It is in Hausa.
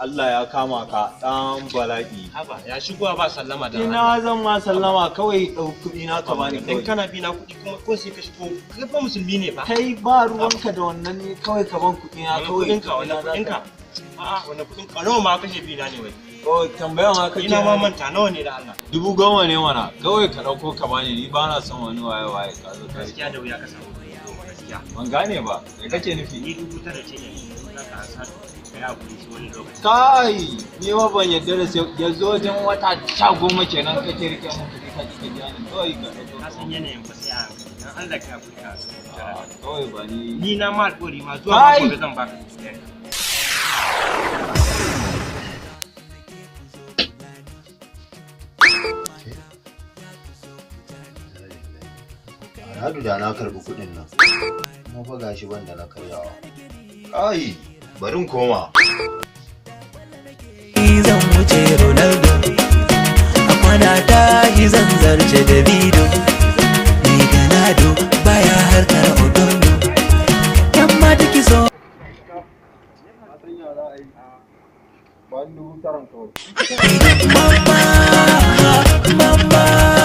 Allah ya kama ka dan bala'i. Haba ya shigowa ba sallama da ina zan ma sallama kawai ɗau kuɗi na ka bani dan kawai. kana bi na kuɗi kuma ko sai ka shigo kai fa musulmi ne fa Kai ba ruwanka da wannan ne kawai ka ban kuɗi na kawai. kuɗin ka wannan kuɗin ka a'a wannan kuɗin ka nawa ma kashe bi na ne wai Oh, tambaya ma kake. ina ma manta nawa ne da Allah 10,000 ne mana kawai ka ɗauko ka bani ni ba na son wani waye ka zo kai. gaskiya da wuya ka samu kuɗi goma gaskiya Ban gane ba me kake nufi? ni 9,000 ce ne na ka sa ka ya kuɗi shi wani lokaci Kai ni ma ban yarda da sai yanzu wajen wata 10 kenan kake rike mun kuɗi ka ji ka ji ni kawai ka ɗauko. ka san yanayin fa sai a hankali dan Allah ka kuɗi ka Kawai ba ni. ni na ma alƙawari ma zuwa ma gobe zan baka kuɗi Hadu da na karbi kuɗin nan. Kuma fa gashi banda na karyawa. Ai, barin koma. Zan wuce Ronaldo, a kwana tashi zan zarce Davido. Mai ganado baya harkar odondo, yamma take so. Mama, mama.